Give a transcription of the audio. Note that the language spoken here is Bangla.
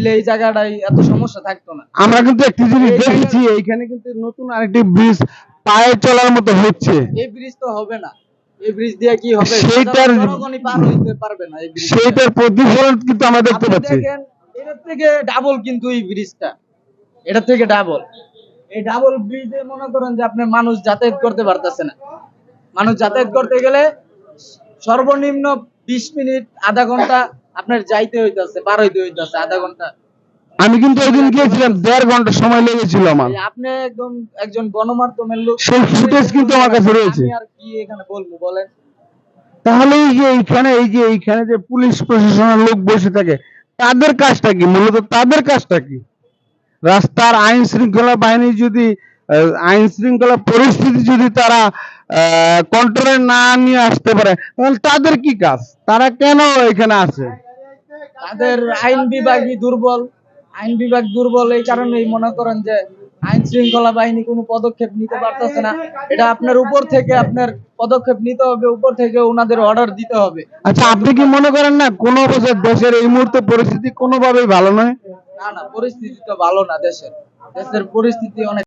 তাইলে এই জায়গাটাই এত সমস্যা থাকতো না। আমরা কিন্তু একটি জিনিস দেখেছি, এইখানে কিন্তু নতুন আরেকটি ব্রিজ পায়ে চলার মতো হচ্ছে। এই ব্রিজ তো হবে না, এই ব্রিজ দিয়ে কি হবে? সেইটার জনগণই পার হইতে পারবে না এই ব্রিজ। সেইটার প্রতিফলন কিন্তু আমরা দেখতে পাচ্ছি। দেখেন এটার থেকে ডাবল কিন্তু এই ব্রিজটা, এটার থেকে ডাবল। এই ডাবল ব্রিজে মনে করেন যে আপনি মানুষ যাতায়াত করতে পারতেছে না। মানুষ যাতায়াত করতে গেলে সর্বনিম্ন 20 মিনিট আধা ঘন্টা আপনার যাইতে হইতাছে, পার হইতে হইতাছে আধা ঘন্টা। আমি কিন্তু ওইদিন গিয়েছিলাম, 1.5 ঘন্টা সময় লেগেছিল আমার। আপনি একদম একজন গণমাধ্যমের লোক, সেই ফুটেজ কিন্তু আমার কাছে রয়েছে। আমি আর কি এখানে বলবো বলেন? তাহলে এইখানে যে পুলিশ প্রশাসনের লোক বসে থাকে, তাদের কাজটা কি? মূলত তাদের কাজটা কি? রাস্তার আইন শৃঙ্খলা বাহিনী যদি আইন শৃঙ্খলা পরিস্থিতি যদি তারা কন্ট্রোলে না নিয়ে আসতে পারে, তাহলে তাদের কি কাজ? তারা কেন এখানে আছে? তাদের আইন বিভাগই দুর্বল। আইন বিভাগ দুর্বল এই কারণেই মনে করেন যে আইন শৃঙ্খলা বাহিনী কোনো পদক্ষেপ নিতে পারতেছে না। এটা আপনার উপর থেকে আপনার পদক্ষেপ নিতে হবে, উপর থেকে ওনাদের অর্ডার দিতে হবে। আচ্ছা, আপনি কি মনে করেন না কোনো বছর দেশের এই মুহূর্তে পরিস্থিতি কোনোভাবেই ভালো নয়? না না, পরিস্থিতি তো ভালো না, দেশের পরিস্থিতি অনেক